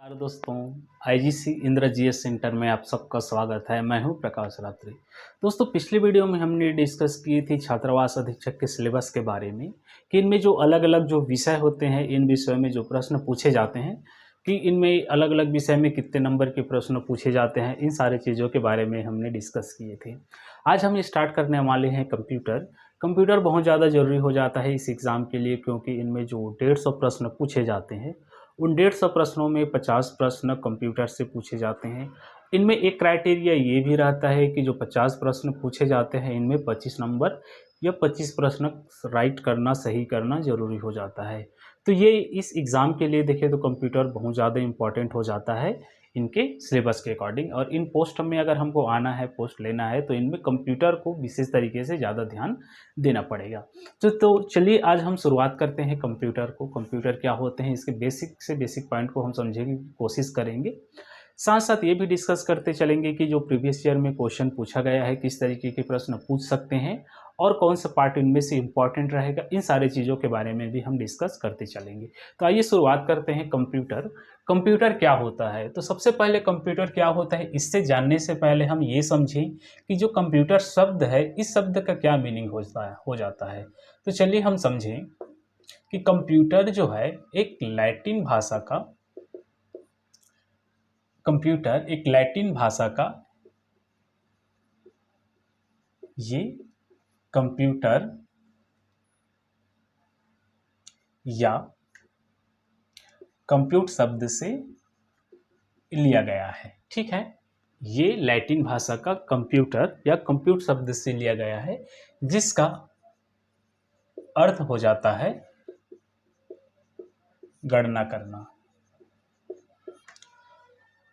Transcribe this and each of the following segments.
नमस्कार दोस्तों। IGC Indira GS centre में आप सबका स्वागत है। मैं हूं प्रकाश रात्रि। दोस्तों, पिछली वीडियो में हमने डिस्कस की थी छात्रावास अधीक्षक के सिलेबस के बारे में कि इनमें जो अलग अलग जो विषय होते हैं, इन विषयों में जो प्रश्न पूछे जाते हैं कि इनमें अलग अलग विषय में कितने नंबर के प्रश्न पूछे जाते हैं, इन सारी चीज़ों के बारे में हमने डिस्कस किए थे। आज हम स्टार्ट करने वाले हैं कंप्यूटर। कंप्यूटर बहुत ज़्यादा ज़रूरी हो जाता है इस एग्ज़ाम के लिए, क्योंकि इनमें जो 150 प्रश्न पूछे जाते हैं, उन 150 प्रश्नों में 50 प्रश्न कंप्यूटर से पूछे जाते हैं। इनमें एक क्राइटेरिया ये भी रहता है कि जो 50 प्रश्न पूछे जाते हैं, इनमें 25 नंबर या 25 प्रश्न राइट करना, सही करना ज़रूरी हो जाता है। तो ये इस एग्ज़ाम के लिए देखें तो कंप्यूटर बहुत ज़्यादा इम्पॉर्टेंट हो जाता है इनके सिलेबस के अकॉर्डिंग। और इन पोस्ट में अगर हमको आना है, पोस्ट लेना है, तो इनमें कंप्यूटर को विशेष तरीके से ज़्यादा ध्यान देना पड़ेगा। तो चलिए आज हम शुरुआत करते हैं कंप्यूटर को। कंप्यूटर क्या होते हैं, इसके बेसिक से बेसिक पॉइंट को हम समझने की कोशिश करेंगे। साथ साथ ये भी डिस्कस करते चलेंगे कि जो प्रीवियस ईयर में क्वेश्चन पूछा गया है, किस तरीके के प्रश्न पूछ सकते हैं और कौन सा पार्ट इनमें से इम्पॉर्टेंट रहेगा, इन सारी चीज़ों के बारे में भी हम डिस्कस करते चलेंगे। तो आइए शुरुआत करते हैं कंप्यूटर। कंप्यूटर क्या होता है? तो सबसे पहले कंप्यूटर क्या होता है, इससे जानने से पहले हम ये समझें कि जो कंप्यूटर शब्द है, इस शब्द का क्या मीनिंग हो जाता है। तो चलिए हम समझें कि कंप्यूटर जो है एक लैटिन भाषा का, कंप्यूटर एक लैटिन भाषा का, ये कंप्यूटर या कंप्यूट शब्द से लिया गया है। ठीक है, ये लैटिन भाषा का कंप्यूटर या कंप्यूट शब्द से लिया गया है, जिसका अर्थ हो जाता है गणना करना।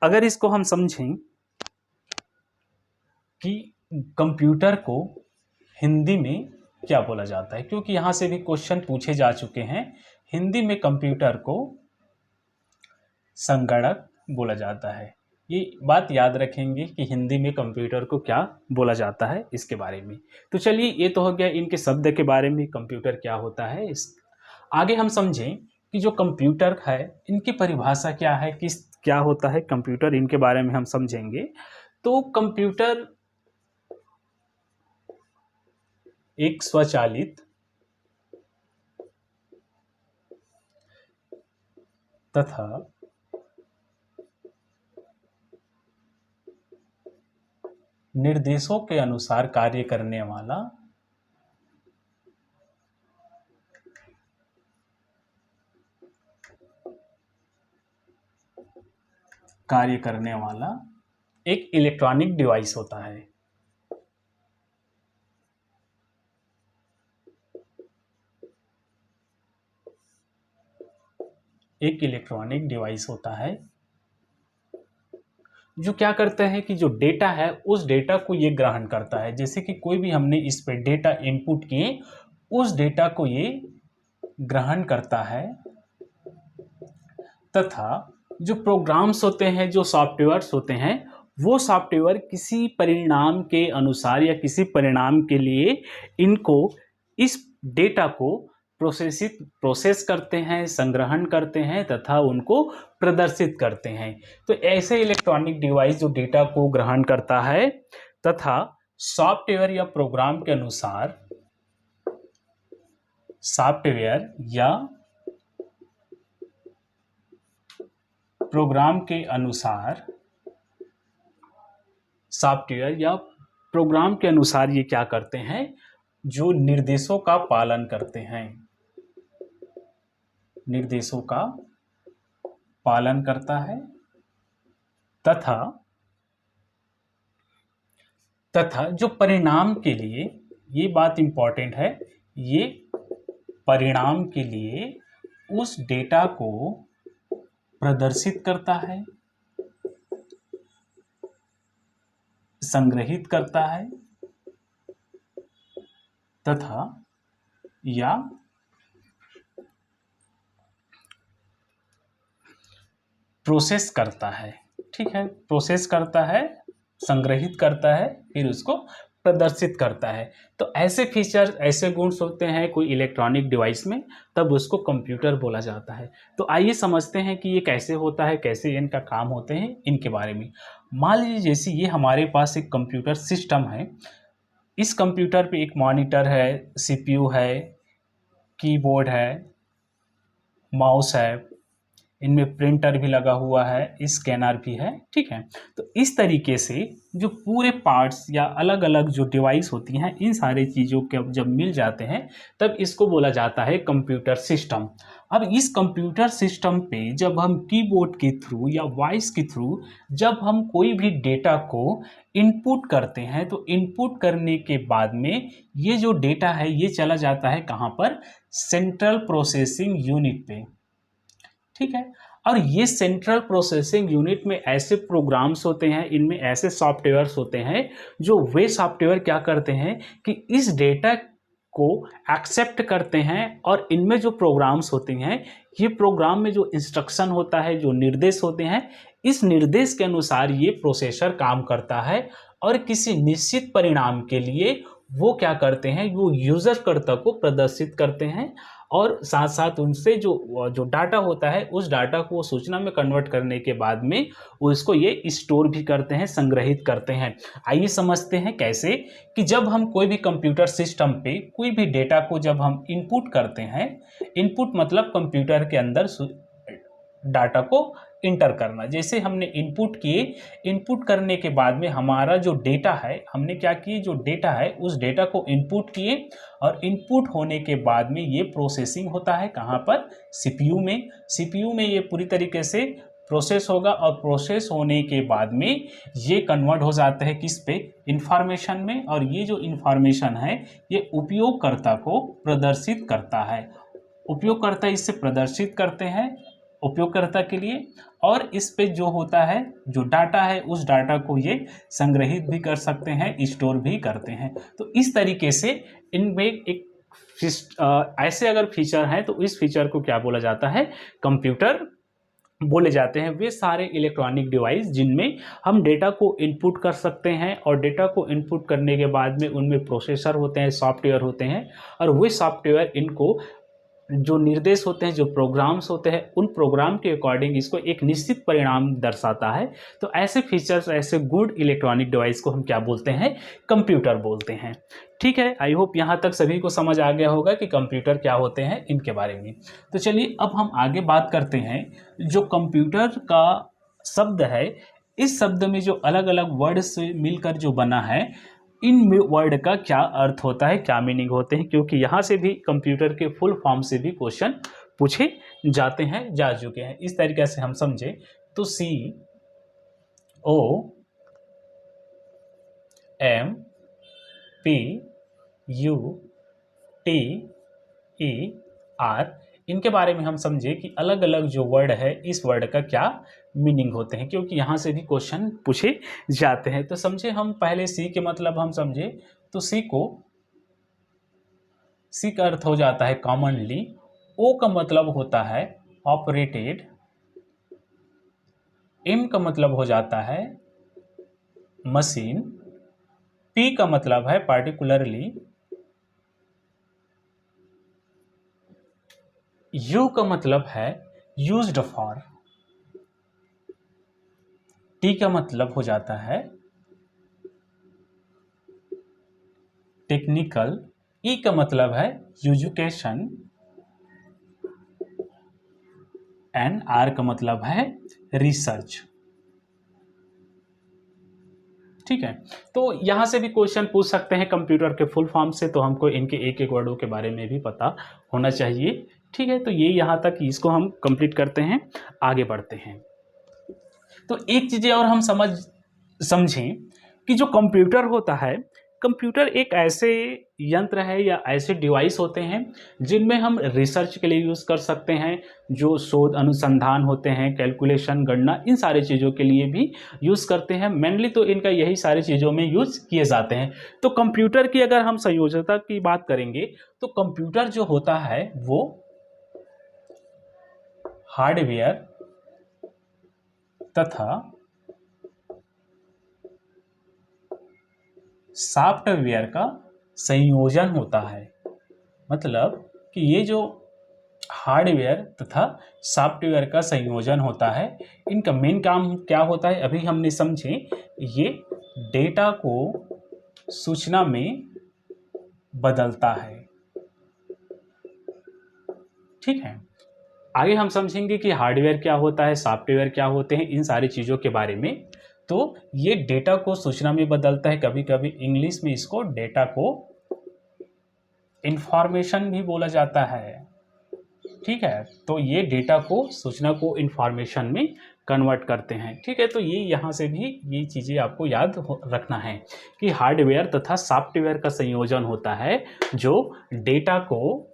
अगर इसको हम समझें कि कंप्यूटर को हिंदी में क्या बोला जाता है, क्योंकि यहाँ से भी क्वेश्चन पूछे जा चुके हैं। हिंदी में कंप्यूटर को संगणक बोला जाता है। ये बात याद रखेंगे कि हिंदी में कंप्यूटर को क्या बोला जाता है, इसके बारे में। तो चलिए, ये तो हो गया इनके शब्द के बारे में, कंप्यूटर क्या होता है। इस आगे हम समझें कि जो कंप्यूटर है, इनकी परिभाषा क्या है, क्या होता है कंप्यूटर, इनके बारे में हम समझेंगे। तो कंप्यूटर एक स्वचालित तथा निर्देशों के अनुसार कार्य करने वाला एक इलेक्ट्रॉनिक डिवाइस होता है। एक इलेक्ट्रॉनिक डिवाइस होता है जो क्या करता है कि जो डेटा है, उस डेटा को ये ग्रहण करता है। जैसे कि कोई भी हमने इस पे डेटा इनपुट किए, उस डेटा को ये ग्रहण करता है तथा जो प्रोग्राम्स होते हैं, जो सॉफ्टवेयर्स होते हैं, वो सॉफ्टवेयर किसी परिणाम के अनुसार या किसी परिणाम के लिए इनको, इस डेटा को प्रोसेस करते हैं, संग्रहण करते हैं तथा उनको प्रदर्शित करते हैं। तो ऐसे इलेक्ट्रॉनिक डिवाइस जो डेटा को ग्रहण करता है तथा सॉफ्टवेयर या प्रोग्राम के अनुसार, सॉफ्टवेयर या प्रोग्राम के अनुसार, सॉफ्टवेयर या प्रोग्राम के अनुसार ये क्या करते हैं, जो निर्देशों का पालन करते हैं, निर्देशों का पालन करता है तथा जो परिणाम के लिए, ये बात इंपॉर्टेंट है, ये परिणाम के लिए उस डेटा को प्रदर्शित करता है, संग्रहित करता है तथा या प्रोसेस करता है। ठीक है, प्रोसेस करता है, संग्रहित करता है, फिर उसको प्रदर्शित करता है। तो ऐसे फीचर, ऐसे गुण होते हैं कोई इलेक्ट्रॉनिक डिवाइस में, तब उसको कंप्यूटर बोला जाता है। तो आइए समझते हैं कि ये कैसे होता है, कैसे इनका काम होते हैं, इनके बारे में। मान लीजिए जैसे ये हमारे पास एक कंप्यूटर सिस्टम है। इस कंप्यूटर पे एक मॉनिटर है, सीपीयू है, कीबोर्ड है, माउस है, इनमें प्रिंटर भी लगा हुआ है, स्कैनर भी है, ठीक है। तो इस तरीके से जो पूरे पार्ट्स या अलग अलग जो डिवाइस होती हैं, इन सारी चीज़ों के जब मिल जाते हैं तब इसको बोला जाता है कंप्यूटर सिस्टम। अब इस कंप्यूटर सिस्टम पे जब हम कीबोर्ड के थ्रू या वॉइस के थ्रू जब हम कोई भी डेटा को इनपुट करते हैं, तो इनपुट करने के बाद में ये जो डेटा है ये चला जाता है कहाँ पर? सेंट्रल प्रोसेसिंग यूनिट पे, ठीक है। और ये सेंट्रल प्रोसेसिंग यूनिट में ऐसे प्रोग्राम्स होते हैं, इनमें ऐसे सॉफ्टवेयर्स होते हैं जो वे सॉफ्टवेयर क्या करते हैं कि इस डेटा को एक्सेप्ट करते हैं, और इनमें जो प्रोग्राम्स होते हैं, ये प्रोग्राम में जो इंस्ट्रक्शन होता है, जो निर्देश होते हैं, इस निर्देश के अनुसार ये प्रोसेसर काम करता है और किसी निश्चित परिणाम के लिए वो क्या करते हैं, वो यूजर कर्ता को प्रदर्शित करते हैं। और साथ साथ उनसे जो जो डाटा होता है, उस डाटा को वो सूचना में कन्वर्ट करने के बाद में वो इसको ये स्टोर भी करते हैं, संग्रहित करते हैं। आइए समझते हैं कैसे, कि जब हम कोई भी कंप्यूटर सिस्टम पे कोई भी डेटा को जब हम इनपुट करते हैं, इनपुट मतलब कंप्यूटर के अंदर डाटा को इंटर करना। जैसे हमने इनपुट किए, इनपुट करने के बाद में हमारा जो डेटा है, हमने क्या किए, जो डेटा है उस डेटा को इनपुट किए, और इनपुट होने के बाद में ये प्रोसेसिंग होता है कहाँ पर? सीपीयू में। सीपीयू में ये पूरी तरीके से प्रोसेस होगा, और प्रोसेस होने के बाद में ये कन्वर्ट हो जाता है किस पे? इंफॉर्मेशन में। और ये जो इंफॉर्मेशन है ये उपयोगकर्ता को प्रदर्शित करता है। उपयोगकर्ता इससे प्रदर्शित करते हैं उपयोगकर्ता के लिए, और इस पे जो होता है, जो डाटा है, उस डाटा को ये संग्रहित भी कर सकते हैं, स्टोर भी करते हैं। तो इस तरीके से इनमें एक ऐसे अगर फीचर हैं तो इस फीचर को क्या बोला जाता है? कंप्यूटर बोले जाते हैं। वे सारे इलेक्ट्रॉनिक डिवाइस जिनमें हम डेटा को इनपुट कर सकते हैं, और डेटा को इनपुट करने के बाद में उनमें प्रोसेसर होते हैं, सॉफ्टवेयर होते हैं, और वे सॉफ्टवेयर इनको जो निर्देश होते हैं, जो प्रोग्राम्स होते हैं, उन प्रोग्राम के अकॉर्डिंग इसको एक निश्चित परिणाम दर्शाता है। तो ऐसे फीचर्स, ऐसे गुड इलेक्ट्रॉनिक डिवाइस को हम क्या बोलते हैं? कंप्यूटर बोलते हैं। ठीक है, आई होप यहाँ तक सभी को समझ आ गया होगा कि कंप्यूटर क्या होते हैं, इनके बारे में। तो चलिए अब हम आगे बात करते हैं। जो कंप्यूटर का शब्द है, इस शब्द में जो अलग अलग वर्ड से मिलकर जो बना है, इन वर्ड का क्या अर्थ होता है, क्या मीनिंग होते हैं, क्योंकि यहाँ से भी कंप्यूटर के फुल फॉर्म से भी क्वेश्चन पूछे जाते हैं, जा चुके हैं। इस तरीके से हम समझे तो COMPUTER, इनके बारे में हम समझे कि अलग अलग जो वर्ड है, इस वर्ड का क्या मीनिंग होते हैं, क्योंकि यहाँ से भी क्वेश्चन पूछे जाते हैं। तो समझे हम पहले सी के मतलब हम समझे, तो सी का अर्थ हो जाता है कॉमनली। ओ का मतलब होता है ऑपरेटेड। एम का मतलब हो जाता है मशीन। पी का मतलब है पार्टिकुलरली। यू का मतलब है यूज्ड फॉर। टी का मतलब हो जाता है टेक्निकल। ई का मतलब है एजुकेशन, एंड आर का मतलब है रिसर्च। ठीक है, तो यहां से भी क्वेश्चन पूछ सकते हैं कंप्यूटर के फुल फॉर्म से, तो हमको इनके एक एक वर्डों के बारे में भी पता होना चाहिए। ठीक है, तो ये यहां तक इसको हम कंप्लीट करते हैं, आगे बढ़ते हैं। तो एक चीज़ और हम समझें कि जो कंप्यूटर होता है, कंप्यूटर एक ऐसे यंत्र है या ऐसे डिवाइस होते हैं जिनमें हम रिसर्च के लिए यूज़ कर सकते हैं। जो शोध अनुसंधान होते हैं, कैलकुलेशन, गणना, इन सारी चीज़ों के लिए भी यूज़ करते हैं। मेनली तो इनका यही सारी चीज़ों में यूज़ किए जाते हैं। तो कंप्यूटर की अगर हम संयोजकता की बात करेंगे, तो कंप्यूटर जो होता है वो हार्डवेयर तथा सॉफ्टवेयर का संयोजन होता है। मतलब कि ये जो हार्डवेयर तथा सॉफ्टवेयर का संयोजन होता है, इनका मेन काम क्या होता है अभी हमने समझे। ये डेटा को सूचना में बदलता है। ठीक है, आगे हम समझेंगे कि हार्डवेयर क्या होता है, सॉफ्टवेयर क्या होते हैं, इन सारी चीज़ों के बारे में। तो ये डेटा को सूचना में बदलता है, कभी कभी इंग्लिश में इसको डेटा को इंफॉर्मेशन भी बोला जाता है। ठीक है, तो ये डेटा को सूचना को इंफॉर्मेशन में कन्वर्ट करते हैं। ठीक है, तो ये यहाँ से भी ये चीज़ें आपको याद रखना है कि हार्डवेयर तथा सॉफ्टवेयर का संयोजन होता है जो डेटा को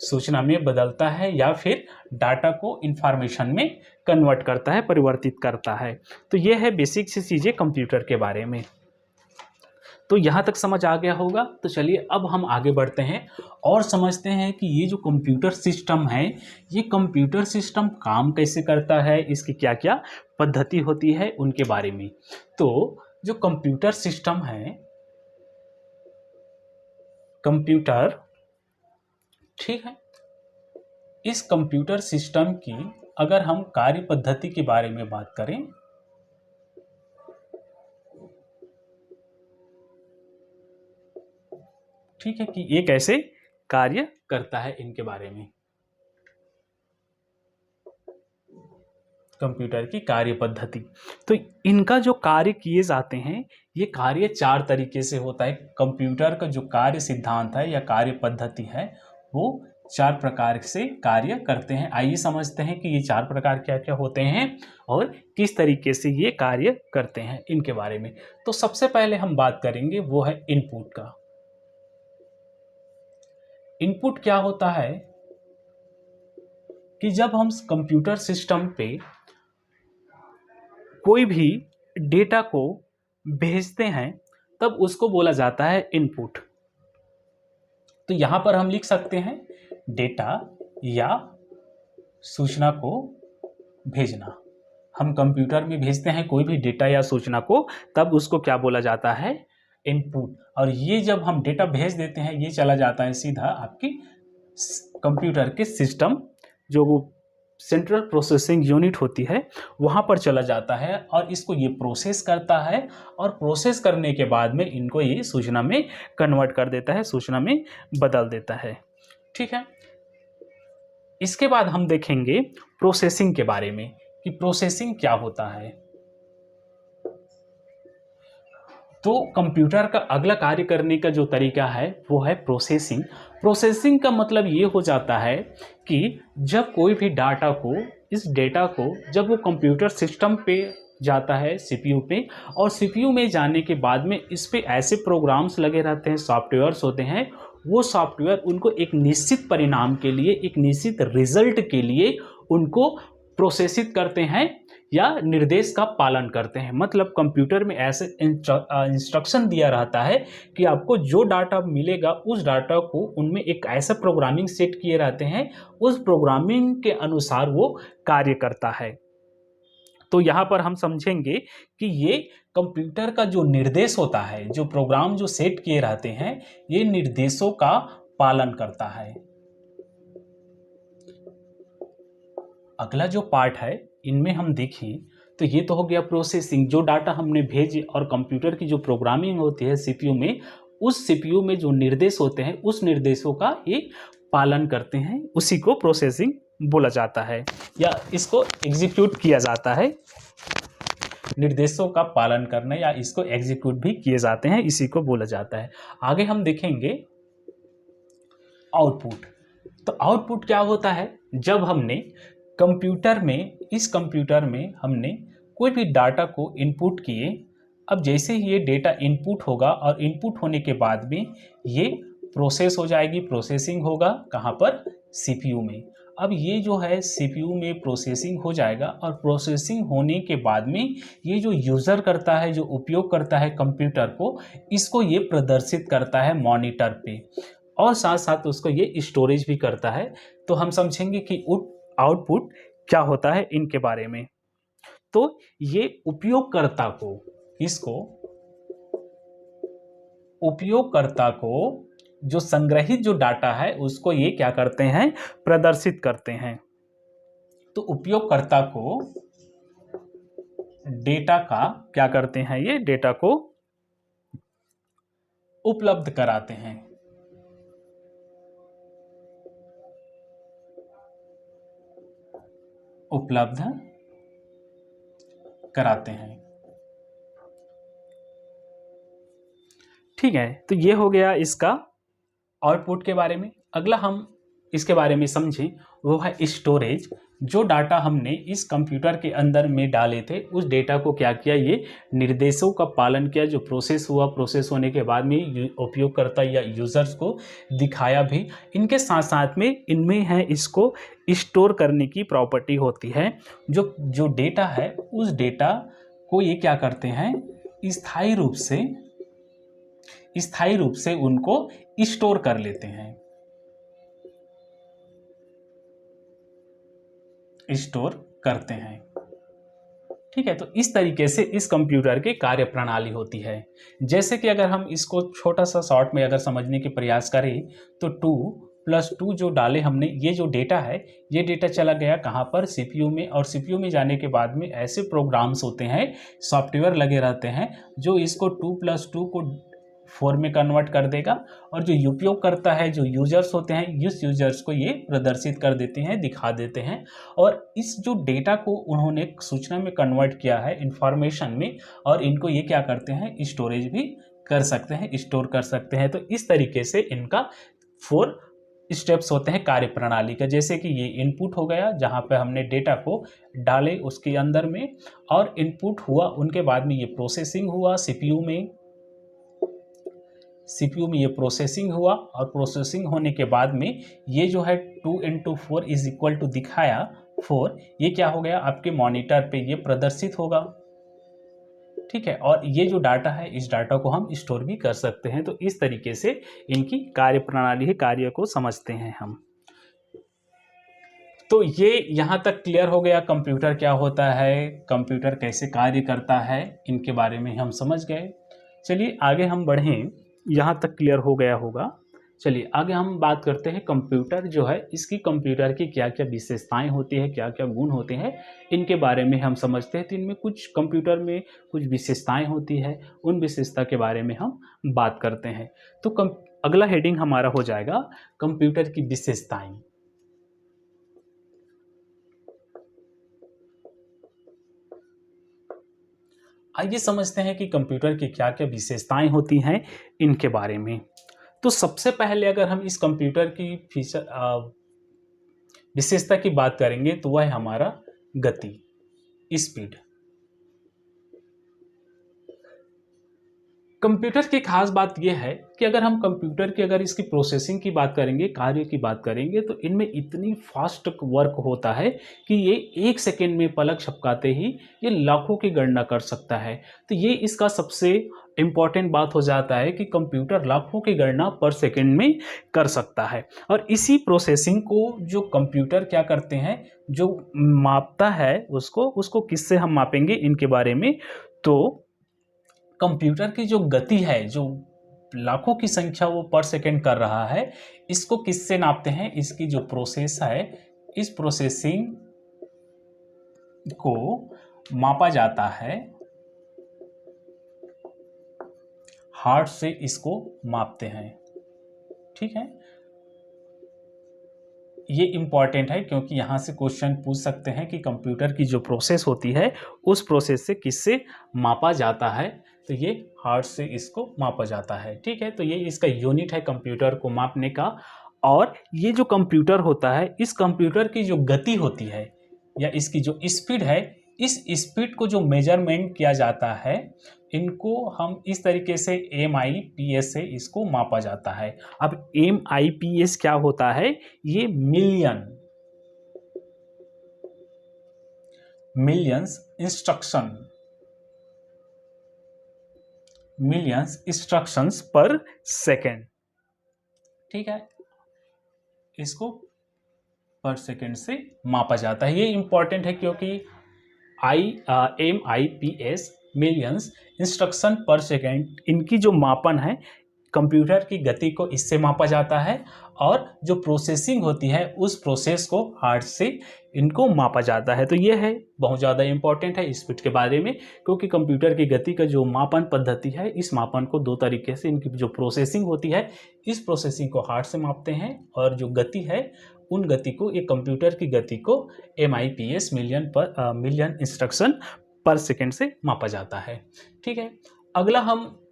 सूचना में बदलता है या फिर डाटा को इंफॉर्मेशन में कन्वर्ट करता है, परिवर्तित करता है। तो ये है बेसिक सी चीज़ें कंप्यूटर के बारे में। तो यहाँ तक समझ आ गया होगा। तो चलिए अब हम आगे बढ़ते हैं और समझते हैं कि ये जो कंप्यूटर सिस्टम है, ये कंप्यूटर सिस्टम काम कैसे करता है, इसकी क्या क्या पद्धति होती है उनके बारे में। तो जो कंप्यूटर सिस्टम है, कंप्यूटर, ठीक है, इस कंप्यूटर सिस्टम की अगर हम कार्य पद्धति के बारे में बात करें, ठीक है, कि ये कैसे कार्य करता है इनके बारे में। कंप्यूटर की कार्य पद्धति, तो इनका जो कार्य किए जाते हैं, ये कार्य 4 तरीके से होता है। कंप्यूटर का जो कार्य सिद्धांत है या कार्य पद्धति है, वो 4 प्रकार से कार्य करते हैं। आइए समझते हैं कि ये 4 प्रकार क्या क्या होते हैं और किस तरीके से ये कार्य करते हैं इनके बारे में। तो सबसे पहले हम बात करेंगे वो है इनपुट का। इनपुट क्या होता है कि जब हम कंप्यूटर सिस्टम पे कोई भी डेटा को भेजते हैं तब उसको बोला जाता है इनपुट। तो यहां पर हम लिख सकते हैं डेटा या सूचना को भेजना। हम कंप्यूटर में भेजते हैं कोई भी डेटा या सूचना को, तब उसको क्या बोला जाता है, इनपुट। और ये जब हम डेटा भेज देते हैं, ये चला जाता है सीधा आपकी कंप्यूटर के सिस्टम, जो वो सेंट्रल प्रोसेसिंग यूनिट होती है, वहाँ पर चला जाता है और इसको ये प्रोसेस करता है और प्रोसेस करने के बाद में इनको ये सूचना में कन्वर्ट कर देता है, सूचना में बदल देता है। ठीक है, इसके बाद हम देखेंगे प्रोसेसिंग के बारे में कि प्रोसेसिंग क्या होता है। तो कंप्यूटर का अगला कार्य करने का जो तरीका है वो है प्रोसेसिंग। प्रोसेसिंग का मतलब ये हो जाता है कि जब कोई भी डाटा को, इस डेटा को जब वो कंप्यूटर सिस्टम पे जाता है, सीपीयू पे, और सीपीयू में जाने के बाद में इस पे ऐसे प्रोग्राम्स लगे रहते हैं, सॉफ्टवेयर्स होते हैं, वो सॉफ्टवेयर उनको एक निश्चित परिणाम के लिए, एक निश्चित रिजल्ट के लिए उनको प्रोसेसित करते हैं या निर्देश का पालन करते हैं। मतलब कंप्यूटर में ऐसे इंस्ट्रक्शन दिया रहता है कि आपको जो डाटा मिलेगा उस डाटा को उनमें एक ऐसा प्रोग्रामिंग सेट किए रहते हैं, उस प्रोग्रामिंग के अनुसार वो कार्य करता है। तो यहाँ पर हम समझेंगे कि ये कंप्यूटर का जो निर्देश होता है, जो प्रोग्राम जो सेट किए रहते हैं, ये निर्देशों का पालन करता है। अगला जो पार्ट है इनमें हम देखें तो ये तो हो गया प्रोसेसिंग, जो डाटा हमने भेजे, और कंप्यूटर की जो प्रोग्रामिंग होती है सीपीयू में, उस सीपीयू में जो निर्देश होते हैं उस निर्देशों का ये पालन करते हैं, उसी को प्रोसेसिंग बोला जाता है या इसको एग्जीक्यूट किया जाता है। निर्देशों का पालन करना या इसको एग्जीक्यूट भी किए जाते हैं, इसी को बोला जाता है। आगे हम देखेंगे आउटपुट। तो आउटपुट क्या होता है, जब हमने कंप्यूटर में, इस कंप्यूटर में हमने कोई भी डाटा को इनपुट किए, अब जैसे ही ये डेटा इनपुट होगा और इनपुट होने के बाद में ये प्रोसेस हो जाएगी, प्रोसेसिंग होगा कहाँ पर, सीपीयू में। अब ये जो है सीपीयू में प्रोसेसिंग हो जाएगा और प्रोसेसिंग होने के बाद में ये जो यूज़र करता है, जो उपयोग करता है कंप्यूटर को, इसको ये प्रदर्शित करता है मॉनिटर पे, और साथ साथ उसको ये स्टोरेज भी करता है। तो हम समझेंगे कि आउटपुट क्या होता है इनके बारे में। तो ये उपयोगकर्ता को, इसको उपयोगकर्ता को जो संग्रहित जो डाटा है उसको ये क्या करते हैं, प्रदर्शित करते हैं। तो उपयोगकर्ता को डेटा का क्या करते हैं, ये डेटा को उपलब्ध कराते हैं। उपलब्ध कराते हैं। ठीक है, तो ये हो गया इसका आउटपुट के बारे में। अगला हम इसके बारे में समझें वो है स्टोरेज। जो डाटा हमने इस कंप्यूटर के अंदर में डाले थे उस डेटा को क्या किया, ये निर्देशों का पालन किया, जो प्रोसेस हुआ, प्रोसेस होने के बाद में उपयोगकर्ता या यूजर्स को दिखाया भी। इनके साथ साथ में इनमें है इसको स्टोर करने की प्रॉपर्टी होती है। जो डेटा है उस डेटा को ये क्या करते हैं, स्थायी रूप से उनको स्टोर कर लेते हैं, स्टोर करते हैं। ठीक है, तो इस तरीके से इस कंप्यूटर की कार्य प्रणाली होती है। जैसे कि अगर हम इसको छोटा सा शॉर्ट में अगर समझने के प्रयास करें तो 2+2 जो डाले हमने, ये जो डेटा है ये डेटा चला गया कहाँ पर, सीपीयू में। और सीपीयू में जाने के बाद में ऐसे प्रोग्राम्स होते हैं, सॉफ्टवेयर लगे रहते हैं जो इसको 2+2 को 4 में कन्वर्ट कर देगा। और जो उपयोग करता है, जो यूजर्स होते हैं, इस यूजर्स को ये प्रदर्शित कर देते हैं, दिखा देते हैं। और इस जो डेटा को उन्होंने सूचना में कन्वर्ट किया है, इंफॉर्मेशन में, और इनको ये क्या करते हैं, स्टोरेज भी कर सकते हैं, स्टोर कर सकते हैं। तो इस तरीके से इनका 4 स्टेप्स होते हैं कार्य प्रणाली का। जैसे कि ये इनपुट हो गया, जहाँ पे हमने डेटा को डाले उसके अंदर में, और इनपुट हुआ, उनके बाद में ये प्रोसेसिंग हुआ सीपीयू में ये प्रोसेसिंग हुआ। और प्रोसेसिंग होने के बाद में ये जो है 2 × 4 = दिखाया 4, ये क्या हो गया, आपके मॉनिटर पे ये प्रदर्शित होगा। ठीक है, और ये जो डाटा है इस डाटा को हम स्टोर भी कर सकते हैं। तो इस तरीके से इनकी कार्य प्रणाली है, कार्य को समझते हैं हम। तो ये यहाँ तक क्लियर हो गया, कंप्यूटर क्या होता है, कंप्यूटर कैसे कार्य करता है, इनके बारे में हम समझ गए। चलिए आगे हम बढ़ें, यहाँ तक क्लियर हो गया होगा। चलिए आगे हम बात करते हैं कंप्यूटर जो है, इसकी कंप्यूटर की क्या क्या विशेषताएं होती है, क्या क्या गुण होते हैं, इनके बारे में हम समझते हैं। तो इनमें कुछ कंप्यूटर में कुछ विशेषताएं होती है, उन विशेषता के बारे में हम बात करते हैं। तो अगला हेडिंग हमारा हो जाएगा कंप्यूटर की विशेषताएं। आइए समझते हैं कि कंप्यूटर की क्या क्या विशेषताएं होती हैं, इनके बारे में। तो सबसे पहले अगर हम इस कंप्यूटर की विशेषता की बात करेंगे तो वह है हमारा गति, स्पीड। कंप्यूटर की खास बात यह है कि अगर हम कंप्यूटर की अगर इसकी प्रोसेसिंग की बात करेंगे, कार्य की बात करेंगे, तो इनमें इतनी फास्ट वर्क होता है कि ये 1 सेकेंड में पलक झपकाते ही ये लाखों की गणना कर सकता है। तो ये इसका सबसे इम्पॉर्टेंट बात हो जाता है कि कंप्यूटर लाखों की गणना पर सेकेंड में कर सकता है। और इसी प्रोसेसिंग को जो कंप्यूटर क्या करते हैं, जो मापता है उसको किससे हम मापेंगे, इनके बारे में। तो कंप्यूटर की जो गति है, जो लाखों की संख्या वो पर सेकेंड कर रहा है, इसको किससे नापते हैं, इसकी जो प्रोसेस है, इस प्रोसेसिंग को मापा जाता है, हार्ट से इसको मापते हैं। ठीक है, ये इंपॉर्टेंट है क्योंकि यहाँ से क्वेश्चन पूछ सकते हैं कि कंप्यूटर की जो प्रोसेस होती है उस प्रोसेस से किससे मापा जाता है, तो ये हार्ट से इसको मापा जाता है। ठीक है, तो ये इसका यूनिट है कंप्यूटर को मापने का। और ये जो कंप्यूटर होता है, इस कंप्यूटर की जो गति होती है या इसकी जो स्पीड है, इस स्पीड को जो मेजरमेंट किया जाता है, इनको हम इस तरीके से MIPS से इसको मापा जाता है। अब MIPS क्या होता है, ये मिलियंस इंस्ट्रक्शंस पर सेकेंड। ठीक है, इसको पर सेकेंड से मापा जाता है। ये इंपॉर्टेंट है क्योंकि MIPS मिलियंस इंस्ट्रक्शन पर सेकेंड, इनकी जो मापन है कंप्यूटर की गति को इससे मापा जाता है और जो प्रोसेसिंग होती है उस प्रोसेस को हार्ट से इनको मापा जाता है। तो ये है बहुत ज़्यादा इम्पॉर्टेंट है स्पीड के बारे में, क्योंकि कंप्यूटर की गति का जो मापन पद्धति है, इस मापन को दो तरीके से, इनकी जो प्रोसेसिंग होती है इस प्रोसेसिंग को हार्ट से मापते हैं, और जो गति है उन गति को, एक कंप्यूटर की गति को MIPS मिलियन इंस्ट्रक्शन पर सेकेंड से मापा जाता है। ठीक है, अगला हम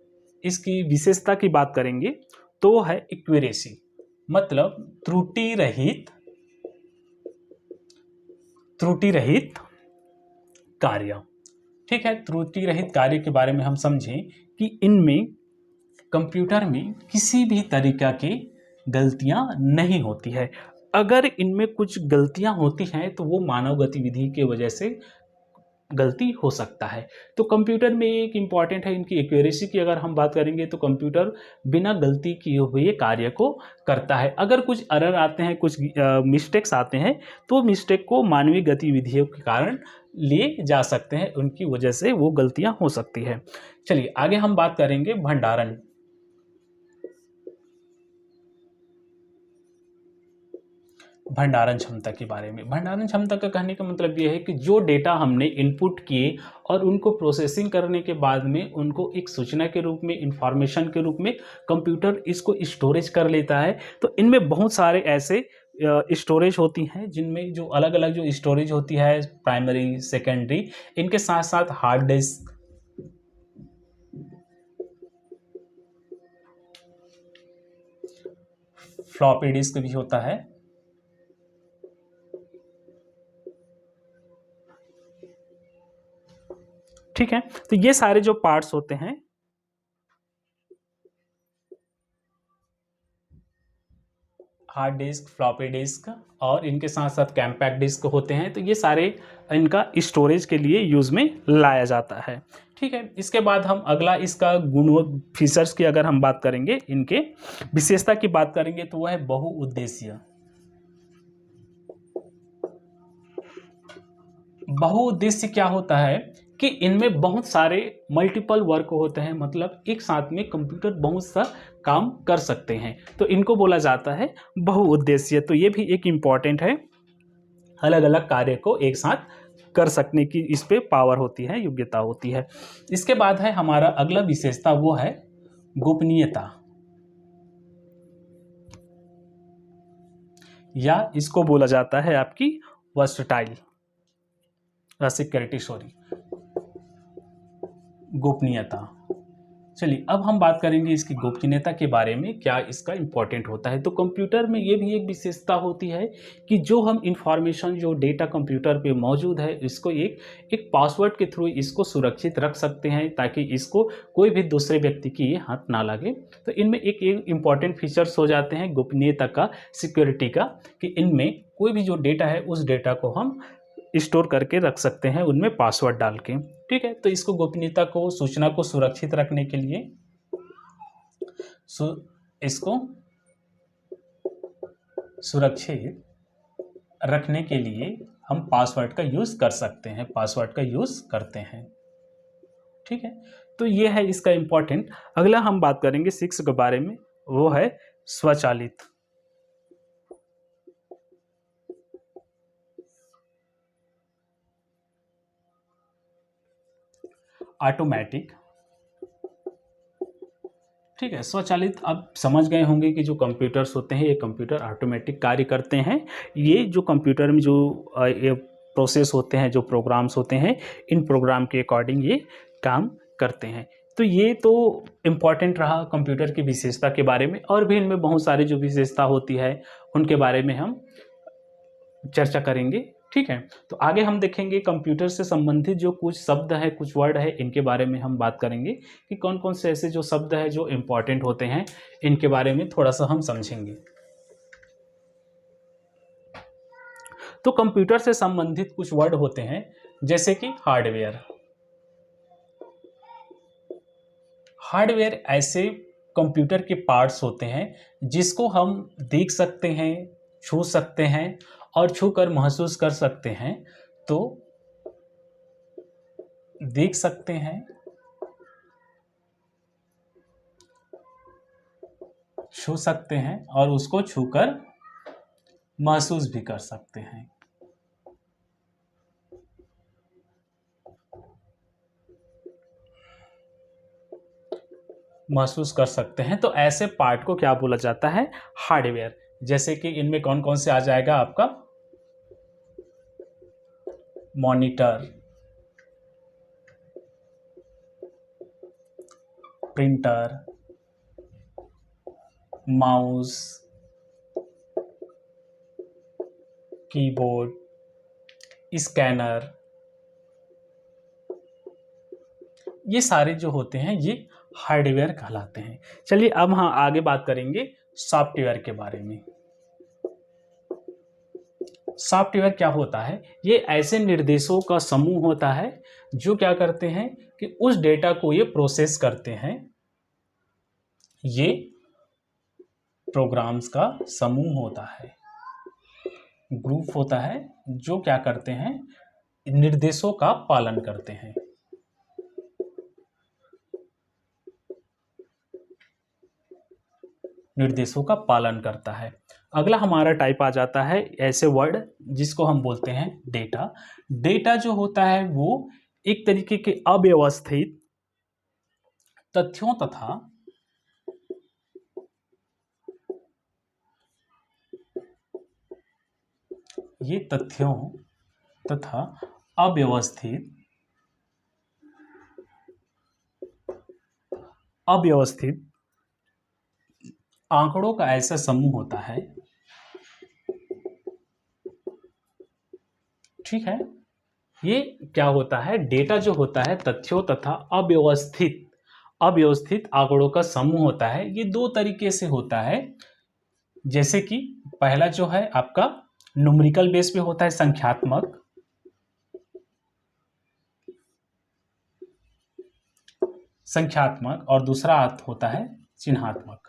इसकी विशेषता की बात करेंगे तो वो है एक्यूरेसी, मतलब त्रुटि रहित कार्य। ठीक है, त्रुटि रहित कार्य के बारे में हम समझें कि इनमें कंप्यूटर में किसी भी तरीका की गलतियां नहीं होती है। अगर इनमें कुछ गलतियां होती हैं तो वो मानव गतिविधि की वजह से गलती हो सकता है। तो कंप्यूटर में एक इम्पॉर्टेंट है इनकी एक्यूरेसी की अगर हम बात करेंगे तो कंप्यूटर बिना गलती किए हुए कार्य को करता है। अगर कुछ एरर आते हैं, कुछ मिस्टेक्स आते हैं, तो मिस्टेक को मानवीय गतिविधियों के कारण लिए जा सकते हैं, उनकी वजह से वो गलतियां हो सकती है। चलिए आगे हम बात करेंगे भंडारण क्षमता के बारे में। भंडारण क्षमता का कहने का मतलब ये है कि जो डेटा हमने इनपुट किए और उनको प्रोसेसिंग करने के बाद में उनको एक सूचना के रूप में, इंफॉर्मेशन के रूप में कंप्यूटर इसको स्टोरेज कर लेता है। तो इनमें बहुत सारे ऐसे स्टोरेज होती हैं जिनमें जो अलग अलग जो स्टोरेज होती है, प्राइमरी, सेकेंडरी, इनके साथ साथ हार्ड डिस्क, फ्लॉपी डिस्क भी होता है। ठीक है, तो ये सारे जो पार्ट्स होते हैं, हार्ड डिस्क, फ्लॉपी डिस्क और इनके साथ साथ कॉम्पैक्ट डिस्क होते हैं, तो ये सारे इनका स्टोरेज के लिए यूज में लाया जाता है। ठीक है, इसके बाद हम अगला इसका गुण फीचर्स की अगर हम बात करेंगे, इनके विशेषता की बात करेंगे तो वह है बहुउद्देशीय। बहुउद्देश्य क्या होता है कि इनमें बहुत सारे मल्टीपल वर्क होते हैं, मतलब एक साथ में कंप्यूटर बहुत सा काम कर सकते हैं, तो इनको बोला जाता है बहुउद्देशीय। तो ये भी एक इम्पॉर्टेंट है, अलग अलग कार्य को एक साथ कर सकने की इस पे पावर होती है, योग्यता होती है। इसके बाद है हमारा अगला विशेषता, वो है गोपनीयता, या इसको बोला जाता है आपकी वर्सटाइल सिक्योरिटी, सॉरी, गोपनीयता। चलिए अब हम बात करेंगे इसकी गोपनीयता के बारे में, क्या इसका इम्पोर्टेंट होता है। तो कंप्यूटर में ये भी एक विशेषता होती है कि जो हम इंफॉर्मेशन, जो डेटा कंप्यूटर पे मौजूद है, इसको एक पासवर्ड के थ्रू इसको सुरक्षित रख सकते हैं, ताकि इसको कोई भी दूसरे व्यक्ति की ये हाथ ना लगे। तो इनमें एक इम्पॉर्टेंट फीचर्स हो जाते हैं गोपनीयता का, सिक्योरिटी का, कि इनमें कोई भी जो डेटा है उस डेटा को हम स्टोर करके रख सकते हैं उनमें पासवर्ड डाल के। ठीक है, तो इसको गोपनीयता को, सूचना को सुरक्षित रखने के लिए इसको सुरक्षित रखने के लिए हम पासवर्ड का यूज कर सकते हैं, पासवर्ड का यूज करते हैं। ठीक है, तो ये है इसका इंपॉर्टेंट। अगला हम बात करेंगे 6 के बारे में, वो है स्वचालित। ऑटोमेटिक। ठीक है, स्वचालित, आप समझ गए होंगे कि जो कंप्यूटर्स होते हैं ये कंप्यूटर ऑटोमेटिक कार्य करते हैं। ये जो कंप्यूटर में जो ये प्रोसेस होते हैं, जो प्रोग्राम्स होते हैं, इन प्रोग्राम के अकॉर्डिंग ये काम करते हैं। तो ये तो इम्पॉर्टेंट रहा कंप्यूटर की विशेषता के बारे में, और भी इनमें बहुत सारी जो विशेषता होती है उनके बारे में हम चर्चा करेंगे। ठीक है, तो आगे हम देखेंगे कंप्यूटर से संबंधित जो कुछ शब्द है, कुछ वर्ड है, इनके बारे में हम बात करेंगे कि कौन कौन से ऐसे जो शब्द है जो इम्पोर्टेंट होते हैं, इनके बारे में थोड़ा सा हम समझेंगे। तो कंप्यूटर से संबंधित कुछ वर्ड होते हैं, जैसे कि हार्डवेयर। हार्डवेयर ऐसे कंप्यूटर के पार्ट्स होते हैं जिसको हम देख सकते हैं, छू सकते हैं और छूकर महसूस कर सकते हैं। तो देख सकते हैं, छू सकते हैं और उसको छूकर महसूस भी कर सकते हैं। महसूस कर सकते हैं, तो ऐसे पार्ट को क्या बोला जाता है? हार्डवेयर। जैसे कि इनमें कौन कौन से आ जाएगा आपका? Monitor, printer, mouse, keyboard, scanner, ये सारे जो होते हैं ये हार्डवेयर कहलाते हैं। चलिए अब हम आगे बात करेंगे सॉफ्टवेयर के बारे में। सॉफ्टवेयर क्या होता है? ये ऐसे निर्देशों का समूह होता है जो क्या करते हैं कि उस डेटा को ये प्रोसेस करते हैं। ये प्रोग्राम्स का समूह होता है, ग्रुप होता है, जो क्या करते हैं? निर्देशों का पालन करते हैं। निर्देशों का पालन करता है। अगला हमारा टाइप आ जाता है ऐसे वर्ड जिसको हम बोलते हैं डेटा। डेटा जो होता है वो एक तरीके के अव्यवस्थित तथ्यों तथा ये तथ्यों तथा अव्यवस्थित आंकड़ों का ऐसा समूह होता है, ठीक है। ये क्या होता है? डेटा जो होता है तथ्यों तथा अव्यवस्थित आंकड़ों का समूह होता है। ये दो तरीके से होता है। जैसे कि पहला जो है आपका न्यूमेरिकल बेस पे होता है, संख्यात्मक, और दूसरा होता है चिन्हात्मक।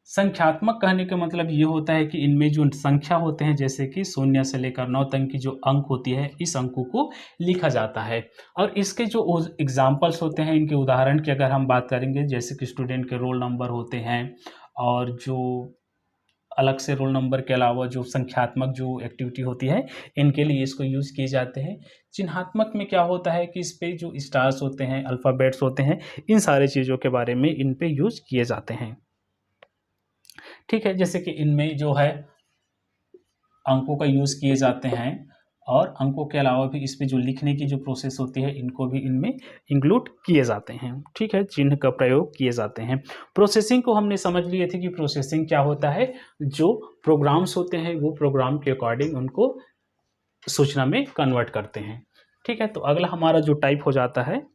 संख्यात्मक कहने का मतलब ये होता है कि इनमें जो संख्या होते हैं, जैसे कि 0 से लेकर 9 तक की जो अंक होती है, इस अंकों को लिखा जाता है। और इसके जो एग्जाम्पल्स होते हैं, इनके उदाहरण की अगर हम बात करेंगे, जैसे कि स्टूडेंट के रोल नंबर होते हैं, और जो अलग से रोल नंबर के अलावा जो संख्यात्मक जो एक्टिविटी होती है, इनके लिए इसको यूज़ किए जाते हैं। चिन्हात्मक में क्या होता है कि इस पे जो स्टार्स होते हैं, अल्फ़ाबेट्स होते हैं, इन सारे चीज़ों के बारे में इन पे यूज़ किए जाते हैं, ठीक है। जैसे कि इनमें जो है अंकों का यूज़ किए जाते हैं, और अंकों के अलावा भी इस पे जो लिखने की जो प्रोसेस होती है, इनको भी इनमें इंक्लूड किए जाते हैं, ठीक है। चिन्ह का प्रयोग किए जाते हैं। प्रोसेसिंग को हमने समझ लिए थे कि प्रोसेसिंग क्या होता है। जो प्रोग्राम्स होते हैं वो प्रोग्राम के अकॉर्डिंग उनको सूचना में कन्वर्ट करते हैं, ठीक है। तो अगला हमारा जो टाइप हो जाता है,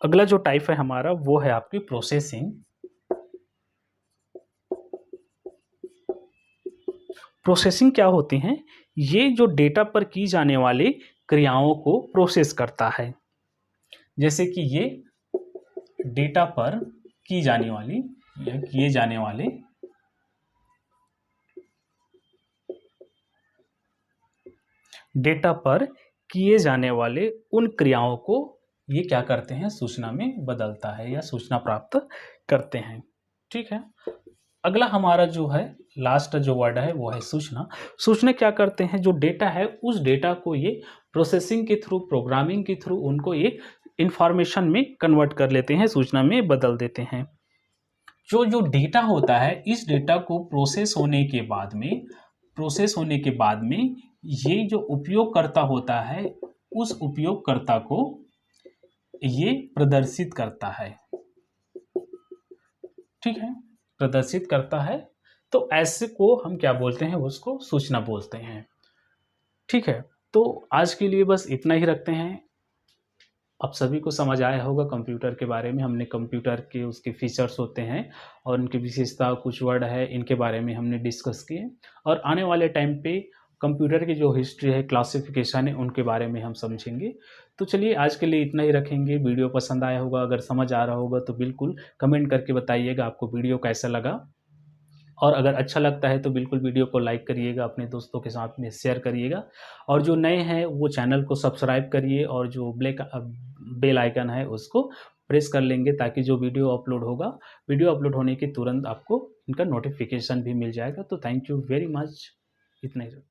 अगला जो टाइप है हमारा वो है आपकी प्रोसेसिंग। प्रोसेसिंग क्या होती हैं? ये जो डेटा पर की जाने वाली क्रियाओं को प्रोसेस करता है। जैसे कि ये डेटा पर की जाने वाली या किए जाने वाले डेटा पर किए जाने वाले उन क्रियाओं को ये क्या करते हैं? सूचना में बदलता है या सूचना प्राप्त करते हैं, ठीक है। अगला हमारा जो है लास्ट जो वर्ड है वो है सूचना। सूचना क्या करते हैं? जो डेटा है उस डेटा को ये प्रोसेसिंग के थ्रू, प्रोग्रामिंग के थ्रू उनको एक इंफॉर्मेशन में कन्वर्ट कर लेते हैं, सूचना में बदल देते हैं। जो डेटा होता है, इस डेटा को प्रोसेस होने के बाद में ये जो उपयोगकर्ता होता है, उस उपयोगकर्ता को ये प्रदर्शित करता है, ठीक है, प्रदर्शित करता है। तो ऐसे को हम क्या बोलते हैं? उसको सूचना बोलते हैं, ठीक है। तो आज के लिए बस इतना ही रखते हैं। आप सभी को समझ आया होगा कंप्यूटर के बारे में। हमने कंप्यूटर के उसके फीचर्स होते हैं और उनकी विशेषता, कुछ वर्ड है, इनके बारे में हमने डिस्कस किए। और आने वाले टाइम पे कंप्यूटर की जो हिस्ट्री है, क्लासिफिकेशन है, उनके बारे में हम समझेंगे। तो चलिए आज के लिए इतना ही रखेंगे। वीडियो पसंद आया होगा, अगर समझ आ रहा होगा तो बिल्कुल कमेंट करके बताइएगा आपको वीडियो कैसा लगा। और अगर अच्छा लगता है तो बिल्कुल वीडियो को लाइक करिएगा, अपने दोस्तों के साथ में शेयर करिएगा। और जो नए हैं वो चैनल को सब्सक्राइब करिए, और जो बेल आइकन है उसको प्रेस कर लेंगे, ताकि जो वीडियो अपलोड होगा, वीडियो अपलोड होने के तुरंत आपको इनका नोटिफिकेशन भी मिल जाएगा। तो थैंक यू वेरी मच। इतना ही।